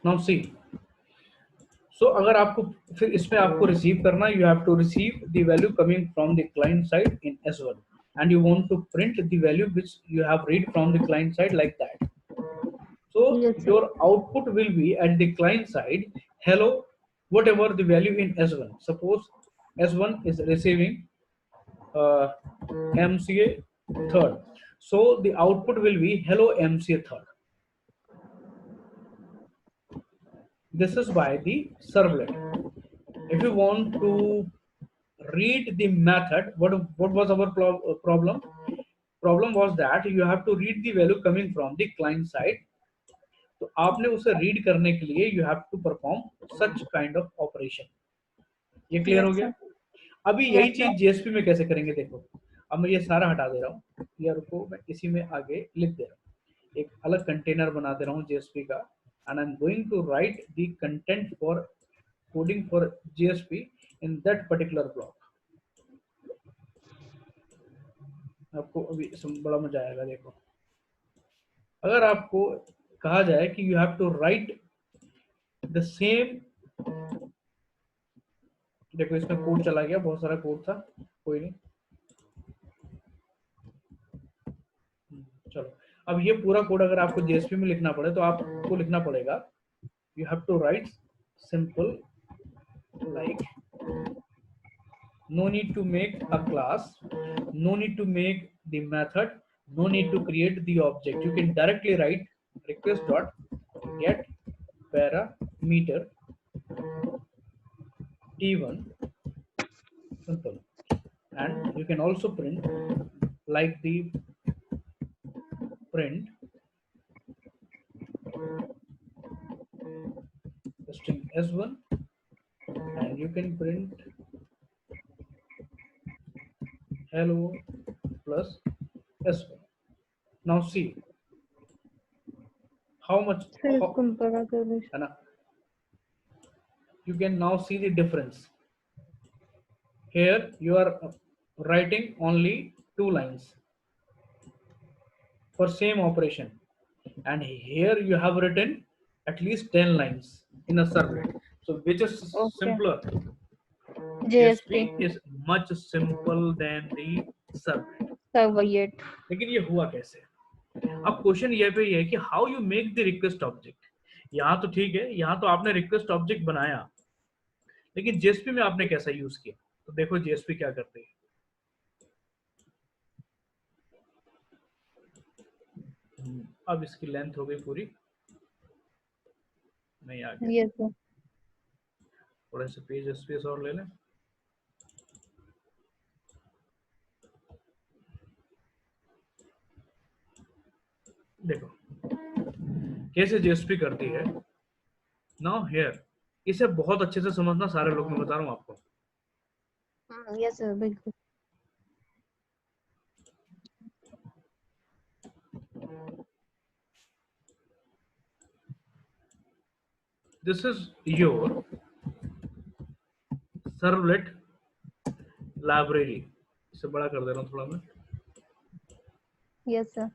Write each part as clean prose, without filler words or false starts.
Now see, सो अगर आपको फिर इसमें आपको रिसीव करना, you have to receive the value coming from the client side in S1 and you want to print the value which you have read from the client side like that. So Yes, sir. your output will be at the client side, hello, whatever the value in S1. Suppose S1 is receiving MCA third. So the output will be hello MCA third. This is by the servlet. If you want to read the method, what was our problem? Problem was that you have to read the value coming from the client side. तो आपने उसे read करने के लिए you have to perform such kind of operation. ये clear हो Yes, गया? sir. अभी यही Yes, sir. चीज जेएसपी में कैसे करेंगे देखो. अब मैं ये सारा हटा दे रहा हूँ, ये रुको, मैं इसी में आगे लिख दे रहा हूँ, एक अलग कंटेनर बना दे रहा हूँ जेएसपी का, and I am going to write the content for coding for JSP in that particular block. आपको अभी बड़ा मजा आएगा. देखो, अगर आपको कहा जाए कि you have to write the same, देखो इसमें कोड चला गया, बहुत सारा कोड था, कोई नहीं. चलो, अब ये पूरा कोड अगर आपको जेएसपी में लिखना पड़े तो आपको लिखना पड़ेगा, you have to write simple like, no need to make a class, no need to make the method, no need to create the object. You can directly write request dot get parameter t1, simple, and you can also print like the print string s1, and you can print hello plus s1. Now see how much, है ना, you can now see the difference. Here you are writing only 2 lines for same operation, and here you have written at least 10 lines in a servlet. So which is simpler? JSP is much simple than the servlet. Servlet. लेकिन ये हुआ कैसे? अब question ये पे ये है कि how you make the request object. यहाँ तो ठीक है, यहाँ तो आपने रिक्वेस्ट ऑब्जेक्ट बनाया, लेकिन जेएसपी में आपने कैसा यूज किया? तो देखो जेएसपी क्या करते हैं. अब इसकी लेंथ हो गई पूरी, नहीं आ गया. Yes, sir. थोड़ा सा पेज स्पेस और ले लें. देखो कैसे जेएसपी करती है. नाउ हियर इसे बहुत अच्छे से समझना, सारे लोग मैं बता रहा हूँ आपको. Yes, sir. बिल्कुल. This is your servlet library. इसे बड़ा कर दे रहा हूँ थोड़ा मैं. Yes, sir.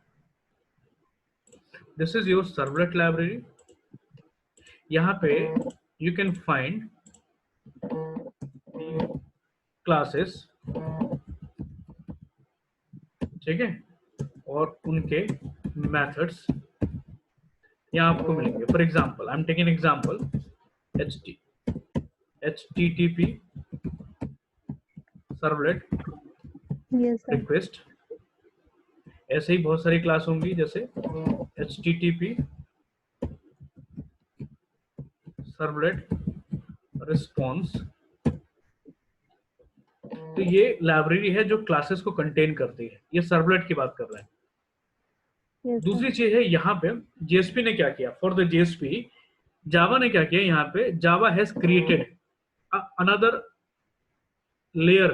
This is your servlet library. यहाँ पे you can find classes, ठीक है, और उनके methods यहाँ आपको मिलेंगे. For example, I am taking example http servlet Yes, sir. request. ऐसे ही बहुत सारी क्लास होंगी, जैसे http servlet response. तो ये लाइब्रेरी है जो क्लासेस को कंटेन करती है. ये सर्वलेट की बात कर रहे हैं. Yes, दूसरी चीज है, यहाँ पे जेएसपी ने क्या किया, फॉर द जेएसपी जावा ने क्या किया, यहाँ पे Java has created another layer.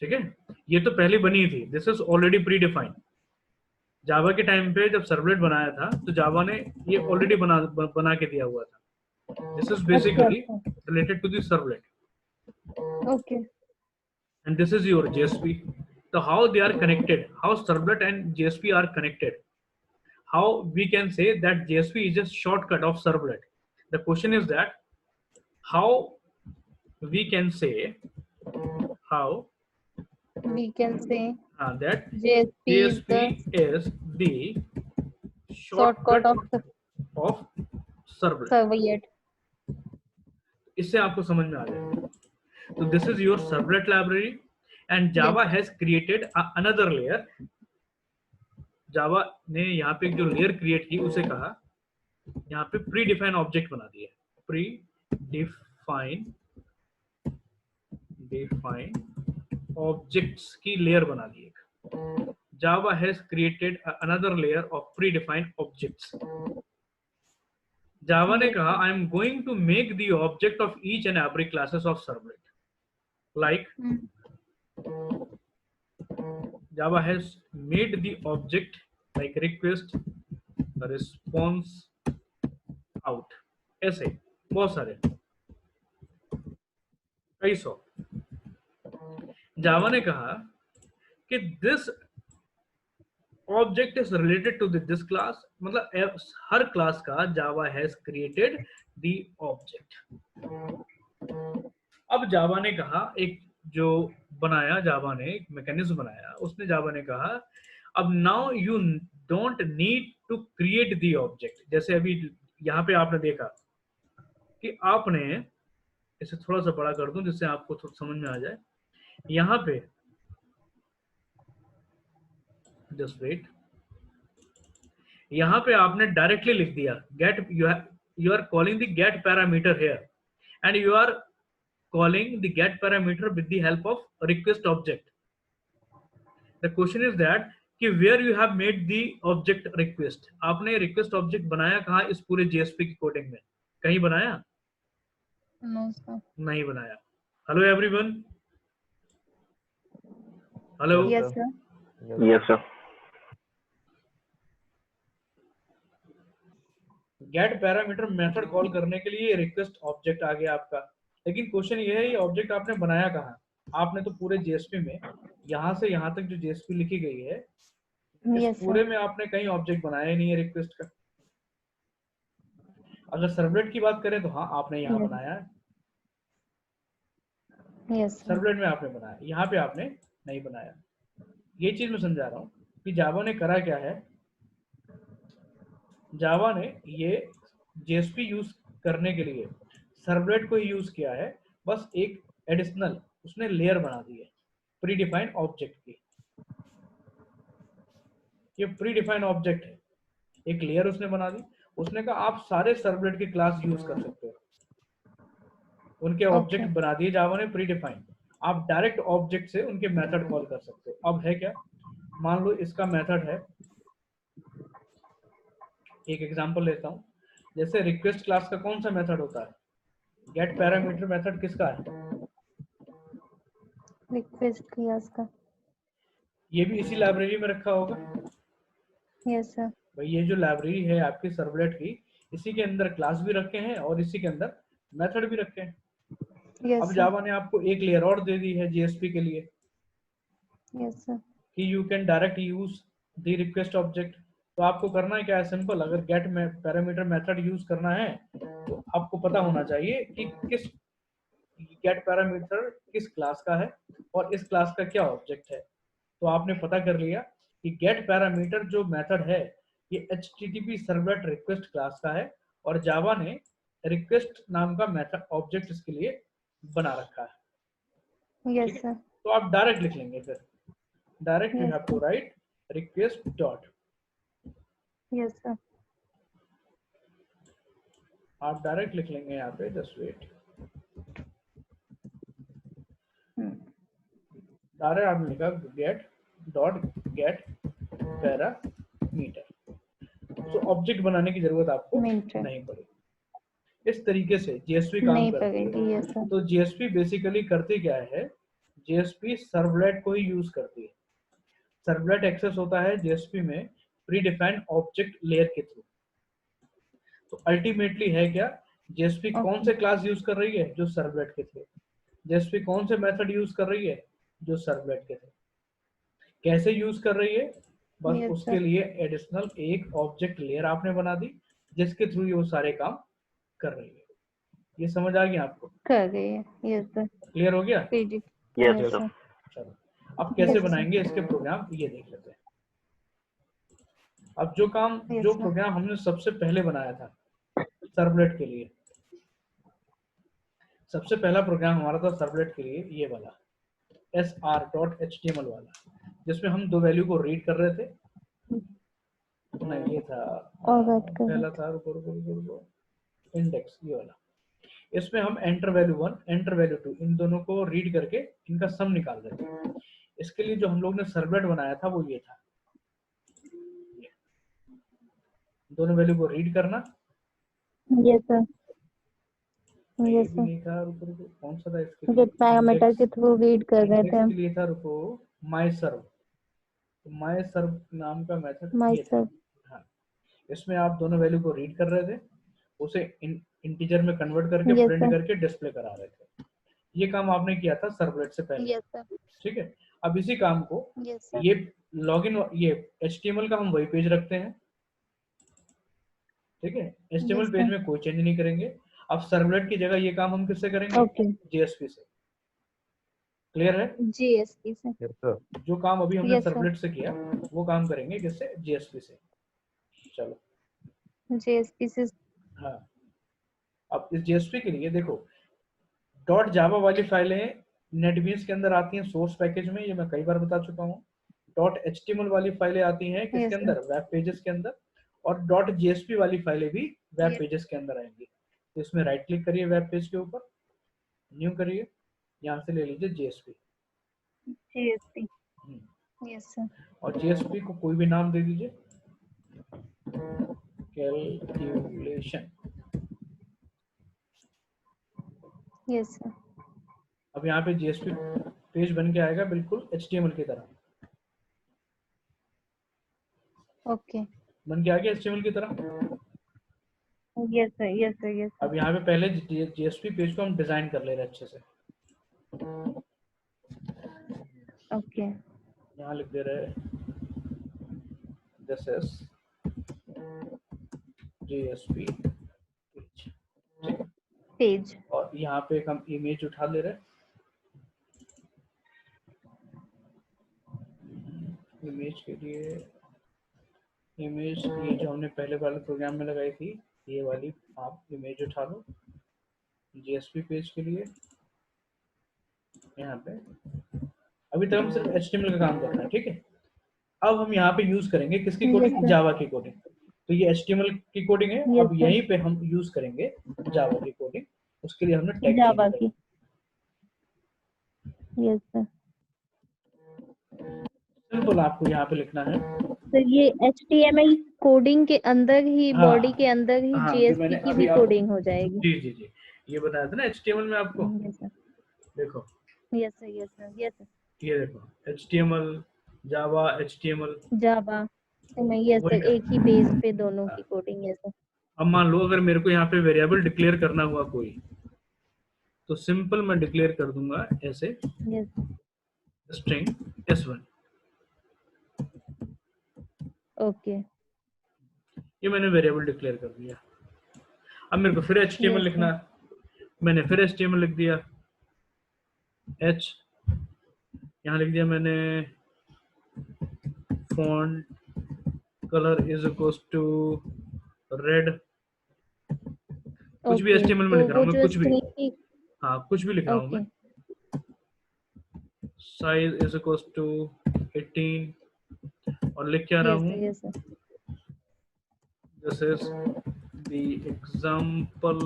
ठीक है, ये तो पहले बनी थी, this is already predefined. Java के टाइम पे जब सर्वलेट बनाया था तो जावा ने ये ऑलरेडी बना के दिया हुआ था. This is basically related to the servlet. Okay. And this is your JSP. So how they are connected, how servlet and JSP are connected, how we can say that JSP is just shortcut of servlet. The question is that how we can say We can say that JSP is JSP the is the shortcut shortcut of the of servlet. servlet. इससे आपको समझ में आ जाएगा. So this is your servlet library and Java Yes. has created another layer. जावा ने यहाँ पे जो layer create की उसे कहा यहाँ पे प्री डिफाइन ऑब्जेक्ट बना दिया. प्री डिफाइन ऑब्जेक्ट्स की लेयर बना दी एक. Java has created another layer of predefined objects. Java ने कहा I am going to make the object of each and every classes of servlet like Java has made the object like request, response, out. ऐसे बहुत सारे कई सौ. जावा ने कहा कि this object is related to this class. मतलब हर class का Java has created the object. अब जावा ने कहा एक जो बनाया जावा ने एक मैकेनिज्म बनाया उसने जावा ने कहा अब now you don't need to create the object. जैसे अभी यहाँ पे आपने देखा कि आपने इसे थोड़ा सा बड़ा कर दूं जिससे आपको थोड़ा समझ में आ जाए. यहाँ पे जस्ट वेट, यहाँ पे आपने डायरेक्टली लिख दिया get. You are calling the get parameter here and you are calling the get parameter with the help of request object. The question is that कि where you have made the object request. आपने request object बनाया कहाँ इस पूरे JSP की coding में? कहीं बनाया? No sir. नहीं बनाया. Hello everyone. Hello. Yes sir. Yes sir. Get parameter method call करने के लिए request object आ गया आपका. लेकिन क्वेश्चन ये है ये ऑब्जेक्ट आपने बनाया कहाँ? आपने तो पूरे जेएसपी में यहाँ से यहाँ तक जो जेएसपी लिखी गई है इस पूरे में आपने कहीं ऑब्जेक्ट बनाया ही नहीं है रिक्वेस्ट का. अगर सर्वलेट की बात करें तो हाँ आपने यहाँ बनाया है. सर्वलेट में आपने बनाया, यहाँ पे आपने नहीं बनाया. ये चीज मैं समझा रहा हूँ कि जावा ने करा क्या है. जावा ने ये जेएसपी यूज करने के लिए सर्वलेट को यूज किया है. बस एक एडिशनल उसने लेयर बना दी है प्री डिफाइंड ऑब्जेक्ट की. ये प्री डिफाइंड ऑब्जेक्ट है, एक लेयर उसने बना दी. उसने कहा आप सारे सर्वलेट के क्लास यूज कर सकते हो. उनके ऑब्जेक्ट बना दिए जावा ने प्री डिफाइंड. आप डायरेक्ट ऑब्जेक्ट से उनके मेथड कॉल कर सकते हो. अब है क्या, मान लो इसका मेथड है, एक एग्जांपल लेता हूं. जैसे रिक्वेस्ट क्लास का कौन सा मेथड होता है? गेट पैरामीटर मेथड किसका है? रिक्वेस्ट क्लास का. ये भी इसी लाइब्रेरी में रखा होगा. Yes sir. भाई ये जो लाइब्रेरी है आपकी सर्वलेट की इसी के अंदर क्लास भी रखे हैं और इसी के अंदर मेथड भी रखे हैं. अब जावा ने आपको एक लेयर और दे दी है जेएसपी के लिए. Yes sir. कि you can direct use the request object. तो आपको करना है क्या है, सिंपल. अगर गेट में पैरामीटर मेथड यूज करना है तो आपको पता होना चाहिए कि किस गेट पैरामीटर किस क्लास का है और इस क्लास का क्या ऑब्जेक्ट है. तो आपने पता कर लिया कि गेट पैरामीटर जो मेथड है ये HTTP सर्वलेट रिक्वेस्ट क्लास का है और जावा ने रिक्वेस्ट नाम का मेथड ऑब्जेक्ट इसके लिए बना रखा है. Yes sir. तो आप डायरेक्ट लिख लेंगे. फिर direct you have to write request dot. Yes sir. आप डायरेक्ट लिख लेंगे यहाँ पे. Just wait. डायरेक्ट आपने लिखा गेट डॉट गेट पैरामीटर. तो ऑब्जेक्ट बनाने की जरूरत आपको नहीं पड़ेगी. इस तरीके से जेएसपी काम करती है. तो जेएसपी बेसिकली करती क्या है, जेएसपी सर्वलेट को ही यूज करती है. सर्वलेट एक्सेस होता है जेएसपी में प्री डिफाइंड ऑब्जेक्ट लेयर के थ्रू. तो अल्टीमेटली है क्या, जेएसपी कौन से क्लास यूज कर रही है? जो सर्वलेट के थ्रू. जेएसपी कौन से मेथड यूज कर रही है? जो सर्वलेट के थ्रू. कैसे यूज कर रही है? बस उसके लिए एडिशनल एक ऑब्जेक्ट लेयर आपने बना दी जिसके थ्रू ये वो सारे काम कर रही है। ये समझ आ गया आपको? कर गई है। Yes sir. क्लियर हो गया? Predict. Yes yes sir. Sir. चलो अब कैसे Yes, sir. बनाएंगे इसके प्रोग्राम ये देख लेते हैं। अब जो Yes, sir. प्रोग्राम हमने सबसे पहले बनाया था सर्वलेट के लिए, सबसे पहला प्रोग्राम हमारा था सर्वलेट के लिए ये वाला sr.html वाला, जिसमें हम दो वैल्यू को रीड कर रहे थे। नहीं ये था All right, पहला correct. था रुको इंडेक्स ये वाला। इसमें हम एंटर वैल्यू 1 एंटर वैल्यू 2 इन दोनों को रीड करके इनका सम निकाल रहे थे। इसके लिए जो हम लोग ने सर्वलेट बनाया था वो ये था, दोनों वैल्यू को रीड करना। Yes, sir. नहीं, ये Yes, भी sir. नहीं था, रुको कौन सा था इसके जो लिए? पैरामीटर के थ्रू रीड कर रहे थे इंडेक्स हम। के लिए था रुको माई सर्व नाम का मेथड माई ये था। सर। हाँ, इसमें आप दोनों वैल्यू को रीड कर रहे थे, उसे इंटीजर में कन्वर्ट करके Yes, प्रिंट sir. करके डिस्प्ले करा रहे थे। ये काम आपने किया था सर्वलेट से पहले। Yes, sir. ठीक है, अब इसी काम को Yes, sir. ये लॉगिन ये HTML का हम वही पेज रखते हैं। ठीक है, HTML Yes, पेज sir. में कोई चेंज नहीं करेंगे। अब सर्वलेट की जगह ये काम हम किससे करेंगे? Okay. JSP से। क्लियर है? GSP से। Yes sir. जो काम अभी हमने Yes, sir. सर्वलेट से किया वो काम करेंगे किससे? JSP से। चलो JSP से। हाँ, अब इस JSP के लिए देखो डॉट जावा वाली फाइलें नेटबीन्स के अंदर आती हैं सोर्स पैकेज में, ये मैं कई बार बता चुका हूँ। डॉट HTML वाली फाइलें आती हैं किसके Yes, sir. अंदर? वेब पेजेस के अंदर। और डॉट JSP वाली फाइलें भी वेब Yes. पेजेस के अंदर आएंगी। तो इसमें राइट क्लिक करिए वेब पेज के ऊपर, न्यू करिए, यहाँ से ले लीजिए JSP। GSP. Yes, sir. और JSP को कोई भी नाम दे दीजिए, कैलकुलेशन। Yes, sir. अब यहाँ पे JSP पेज बन के आएगा बिल्कुल HTML की तरह। Okay. बन के आ गया HTML की तरह। Yes, sir. Yes, sir. Yes, sir. अब यहाँ पे पहले JSP पेज को हम डिजाइन कर ले रहे हैं अच्छे से। Okay. यहाँ लिख दे रहे हैं दिस इज JSP पेज। ठीक है, Page. और यहाँ पे एक हम इमेज उठा ले रहे हैं। इमेज के लिए इमेज ये जो हमने पहले वाले प्रोग्राम में लगाई थी ये वाली आप इमेज उठा लो JSP पेज के लिए। यहाँ पे अभी तक हम सिर्फ HTML का काम कर रहे हैं। ठीक है, अब हम यहाँ पे यूज करेंगे किसकी Yes, कोडिंग? sir. जावा की कोडिंग। तो ये HTML की कोडिंग है। Yes, अब sir. यहीं पे हम यूज करेंगे जावा की कोडिंग। उसके लिए हमने टैग Java चेंज की। Yes, sir. सिंपल आपको यहाँ पे लिखना है। तो ये HTML कोडिंग के अंदर ही हाँ, बॉडी के अंदर ही हाँ, जो JSP मैंने की अभी भी आप- कोडिंग हो जाएगी। जी जी जी, ये बताया था ना HTML में आपको। Yes, sir. देखो Yes, sir. Yes, sir. Yes, sir. ये देखो HTML जावा HTML Java. Yes, वही sir. ना। एक ही बेस पे दोनों की कोडिंग। Yes, sir. अब मान लो अगर मेरे को यहाँ पे वेरिएबल डिक्लेयर करना हुआ कोई, तो सिंपल मैं डिक्लेयर कर दूंगा ऐसे Yes. String S1। Okay. ये मैंने वेरिएबल डिक्लेयर कर दिया। अब मेरे को फिर HTML Yes, लिखना है, मैंने फिर HTML लिख दिया H, यहाँ लिख दिया मैंने font color is equals to red। कुछ भी Okay. HTML में तो लिख रहा हूँ वो मैं, जो कुछ भी। string की। हाँ कुछ भी लिख रहा हूँ मैं। size is equals to 18 और लिख क्या रहा Yes, हूँ? sir. Yes, sir. This is the example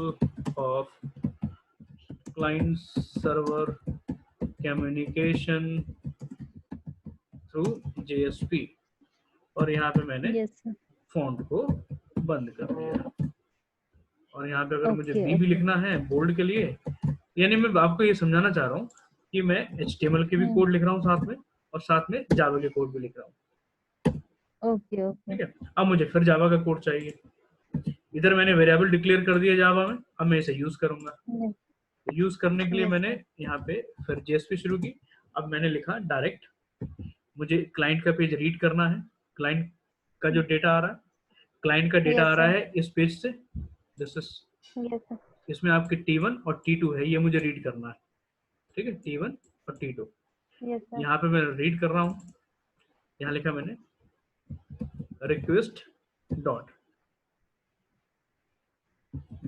of client server communication through JSP। और यहाँ पे मैंने Yes, sir. फॉन्ट को बंद कर दिया। और यहाँ पे अगर मुझे Okay, बी भी okay. लिखना है बोल्ड के लिए, यानी मैं आपको ये समझाना चाह रहा हूँ कि मैं HTML के भी कोड लिख रहा हूँ साथ में, और साथ में जावा के कोड भी लिख रहा हूँ। Okay, okay. ठीक है, अब मुझे फिर जावा का कोड चाहिए। इधर मैंने वेरिएबल डिक्लेयर कर दिया जावा में, अब मैं इसे यूज करूंगा। Yes. यूज करने के लिए Yes, मैंने यहाँ पे फिर JSP शुरू की। अब मैंने लिखा डायरेक्ट, मुझे क्लाइंट का पेज रीड करना है। क्लाइंट का जो डेटा आ रहा है, क्लाइंट का डेटा Yes, आ रहा sir. है इस पेज से, दिस इज Yes, sir. इसमें आपके T1 और T2 है, ये मुझे रीड करना है, ठीक है, T1 और T2। Yes, sir. यहाँ पे मैं रीड कर रहा हूँ, यहाँ लिखा मैंने request dot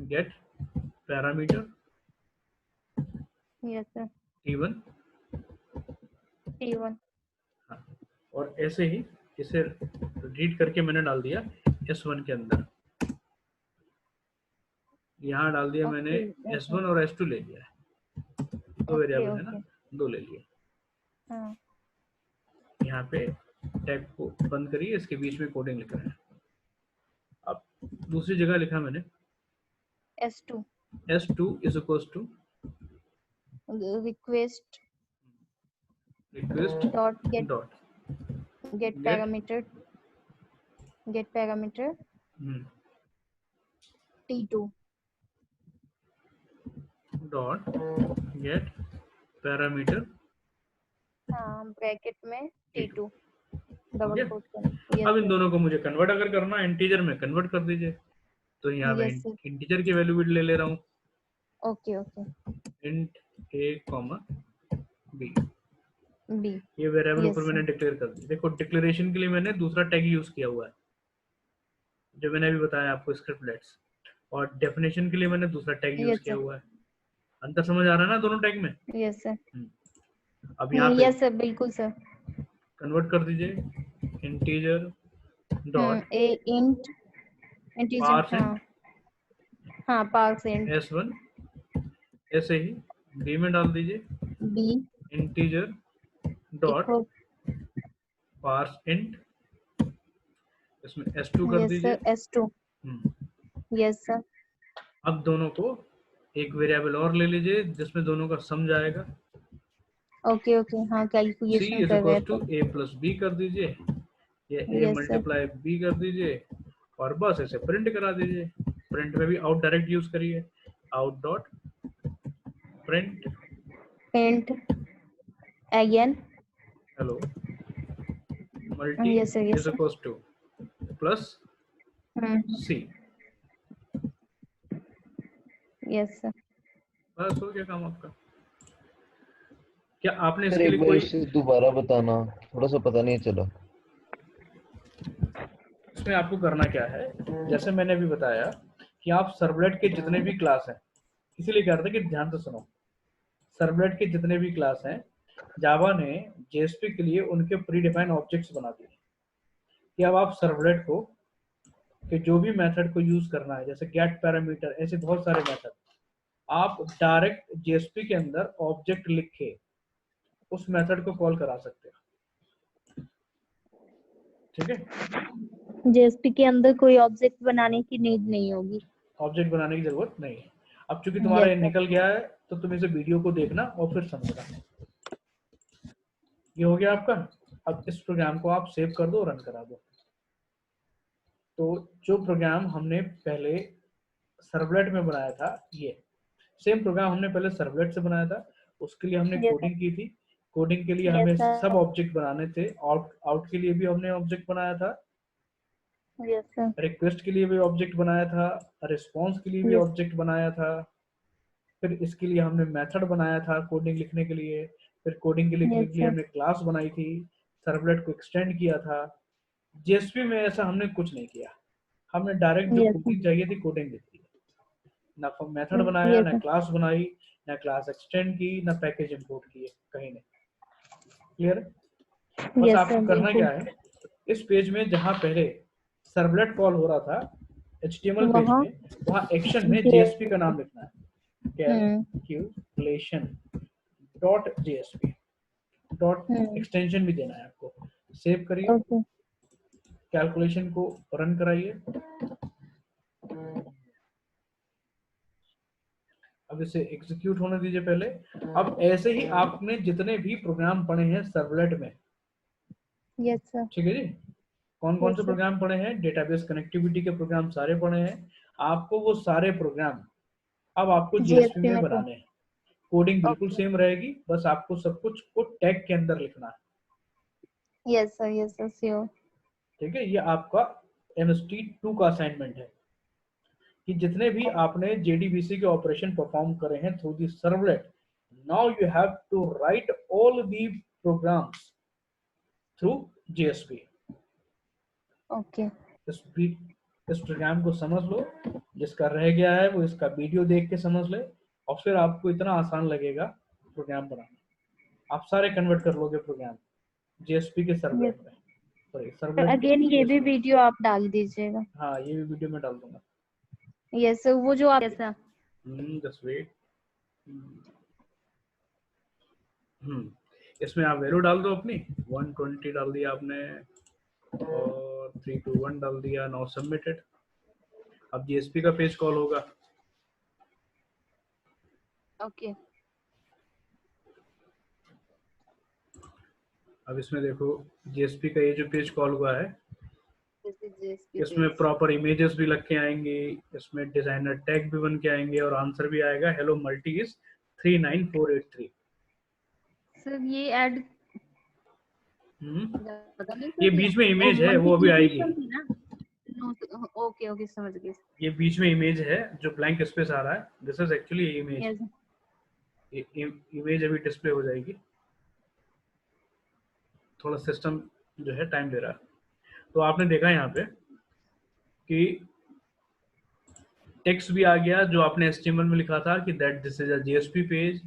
get parameter Yes, sir. T1, T1. हाँ, और ऐसे ही इसे रीड करके मैंने डाल दिया S1 के अंदर। यहाँ डाल दिया मैंने Okay. Okay. S1 और S2 ले लिया है, दो Okay. वेरिएबल है ना, Okay. दो ले लिए। हाँ. यहाँ पे टैग को बंद करिए, इसके बीच में कोडिंग लिख रहे हैं। अब दूसरी जगह लिखा मैंने S2. S2 इज इक्वल्स टू Request request dot get dot get get parameter T2. Dot get parameter हाँ, ब्रैकेट में T2 ठीक डबल है। कोट कर। अब इन दोनों को मुझे कन्वर्ट अगर करना है इंटीजर में, कन्वर्ट कर दीजिए। तो यहाँ मैं Yes, sir. इंटीजर की वैल्यू भी ले ले रहा हूँ, Okay. Okay. Int a comma b। B. ये वेरिएबल Yes, ऊपर sir. मैंने डिक्लेयर कर दिया। देखो डिक्लेरेशन के लिए मैंने दूसरा टैग यूज किया हुआ है, जो मैंने अभी बताया आपको, स्क्रिप्टलेट्स। और डेफिनेशन के लिए मैंने दूसरा टैग यूज Yes, किया sir. हुआ है। अंतर समझ आ रहा है ना दोनों टैग में? Yes, sir. अब यहाँ पे Yes, sir. बिल्कुल sir. कन्वर्ट कर दीजिए, integer dot A int integer. Per cent हाँ पार्सेंट S1, ऐसे ही b में डाल दीजिए B integer dot equal. Per cent, इसमें S2 कर Yes, दीजिए। sir. S2. Yes, sir. अब दोनों को एक वेरिएबल और ले लीजिए जिसमें दोनों का सम जाएगा। Okay. Okay. हाँ C कैलकुलेशन इज कर रहे इक्वल्स टू थे। a प्लस b कर दीजिए, या a Yes, sir. Multiply b कर दीजिए, और बस ऐसे प्रिंट करा दीजिए। प्रिंट में भी आउट डायरेक्ट यूज करिए, out dot print Print again. Hello multi Yes, sir. Yes, is sir. Equals two plus c। Yes, sir. बस हो गया काम आपका। क्या आपने सर इसके एक लिए बार कोई, इसे दोबारा बताना, थोड़ा सा पता नहीं चला। इसमें आपको करना क्या है, जैसे मैंने अभी बताया कि आप सर्वलेट के जितने भी क्लास हैं, इसीलिए कह रहा था कि ध्यान से सुनो, सर्वलेट के जितने भी क्लास हैं, जावा ने जेएसपी के लिए उनके प्री डिफाइंड ऑब्जेक्ट्स बना दिए कि अब आप सर्वलेट को कि जो भी मेथड को यूज करना है, जैसे गेट पैरामीटर, ऐसे बहुत सारे मेथड, आप डायरेक्ट जेएसपी के अंदर ऑब्जेक्ट लिख के उस मेथड को कॉल करा सकते हो, ठीक है। जेएसपी के अंदर कोई ऑब्जेक्ट बनाने की नीड नहीं होगी। ऑब्जेक्ट बनाने की जरूरत नहीं है। अब चूंकि तुम्हारा ये Yes, sir. निकल गया है तो तुम इसे वीडियो को देखना और फिर समझना। ये हो गया आपका। अब इस प्रोग्राम को आप सेव कर दो, रन करा दो। तो जो प्रोग्राम हमने पहले सर्वलेट में बनाया था, ये सेम प्रोग्राम हमने पहले सर्वलेट से बनाया था, उसके लिए हमने Yes, sir. कोडिंग की थी। कोडिंग के लिए Yes, हमें sir. सब ऑब्जेक्ट बनाने थे, आउट के लिए भी हमने ऑब्जेक्ट बनाया था, Yes, sir. रिक्वेस्ट के लिए भी ऑब्जेक्ट बनाया था, रिस्पॉन्स के लिए भी Yes. ऑब्जेक्ट बनाया था, फिर इसके लिए हमने मेथड बनाया था कोडिंग लिखने के लिए, फिर कोडिंग के लिखने Yes, के लिए sir. हमने क्लास बनाई थी, सर्वलेट को एक्सटेंड किया था। जेएसपी में ऐसा हमने कुछ नहीं किया, हमने डायरेक्ट जो Yes, sir. कोडिंग चाहिए थी कोडिंग लिख दी, ना मेथड बनाया, Yes, ना sir. क्लास बनाई, ना क्लास एक्सटेंड की, ना पैकेज इंपोर्ट किए, कहीं नहीं। क्लियर? बस Yes, आपको sir. करना क्या बिल्कुल। है, इस पेज में जहां पहले सर्वलेट कॉल हो रहा था HTML पेज वहाँ में, वहां एक्शन में JSP जेएसपी का नाम लिखना है, calculation dot JSP, dot extension भी देना है आपको। सेव करिए, ओके। कैलकुलेशन को रन कराइए। अब इसे एग्जीक्यूट होने दीजिए पहले। अब ऐसे ही आपने जितने भी प्रोग्राम पढ़े हैं सर्वलेट में, यस सर। ठीक है जी, कौन कौन से Yes, sir. प्रोग्राम पढ़े हैं, डेटाबेस कनेक्टिविटी के प्रोग्राम सारे पढ़े हैं, आपको वो सारे प्रोग्राम अब आपको जेएसपी JSP में में तो बनाने हैं। कोडिंग बिल्कुल ओके। सेम रहेगी, बस आपको सब कुछ को टैग के अंदर लिखना है, यस सर श्योर। ठीक है। ये आपका MST 2 का असाइनमेंट है कि जितने भी आपने JDBC के ऑपरेशन परफॉर्म करे हैं through the servlet, now you have to write all the programs through JSP। Okay इस प्रोग्राम को समझ लो, जिसका रह गया है वो इसका वीडियो देख के समझ ले, और फिर आपको इतना आसान लगेगा प्रोग्राम बनाना। आप सारे कन्वर्ट कर लोगे प्रोग्राम JSP के सर्वलेट में। सॉरी, सर्वलेट अगेन ये भी वीडियो आप डाल दीजिएगा। हाँ, ये भी वीडियो में डाल दूंगा। यस सर, वो जो आप ऐसा जस्ट वेट। इसमें आप वैल्यू डाल दो अपनी, 120 डाल दिया आपने और 321 डाल दिया, नाउ सबमिटेड। अब JSP का पेज कॉल होगा। ओके अब इसमें देखो JSP का ये जो पेज कॉल हुआ है, इसमें प्रॉपर इमेजेस भी लग के आएंगे, इसमें डिजाइनर टैग भी बन के आएंगे और आंसर भी आएगा हेलो मल्टी इज 39483। सर ये ऐड ये बीच में इमेज है, वो अभी आएगी। ओके ओके समझ गई। ये बीच में इमेज है जो ब्लैंक स्पेस आ रहा है, this is actually image. Image अभी डिस्प्ले हो जाएगी, थोड़ा सिस्टम जो है टाइम ले रहा है। तो आपने देखा यहाँ पे कि टेक्स्ट भी आ गया जो आपने HTML में लिखा था कि that this is a JSP page,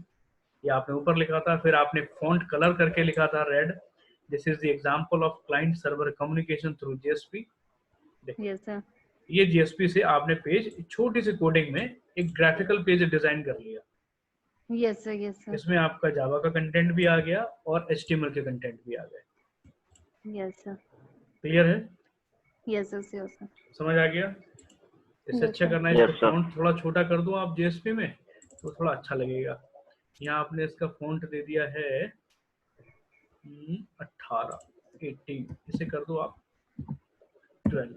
ये आपने ऊपर लिखा था। फिर आपने फॉन्ट कलर करके लिखा था red, this is the example of client server communication through JSP। Yes sir, ये JSP से आपने पेज छोटी सी कोडिंग में एक ग्राफिकल पेज डिजाइन कर लिया। यस सर, यस सर, इसमें आपका जावा का कंटेंट भी आ गया और HTML के कंटेंट भी आ गए। यस सर, क्लियर है? Yes sir, yes sir. समझ आ गया? इससे अच्छा करना है, इसका फॉन्ट थोड़ा छोटा कर दो आप JSP में तो थोड़ा अच्छा लगेगा। यहाँ आपने इसका फॉन्ट दे दिया है 18, 18, इसे कर दो आप 12।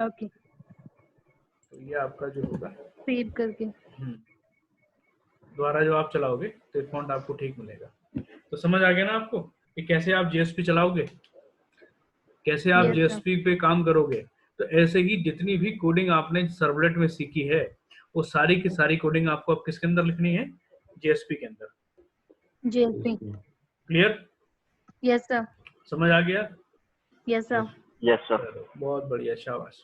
ओके, तो ये आपका जो होगा सेव करके दोबारा जो आप चलाओगे तो ये फॉन्ट आपको ठीक मिलेगा। तो समझ आ गया ना आपको कि कैसे आप JSP चलाओगे, कैसे आप Yes, sir. JSP पे काम करोगे। तो ऐसे ही जितनी भी कोडिंग आपने सर्वलेट में सीखी है वो सारी की सारी कोडिंग आपको अब किसके अंदर लिखनी है? JSP के अंदर। JSP. क्लियर? Yes, sir. समझ आ गया? Yes, sir. Yes, sir. बहुत बढ़िया, शाबाश।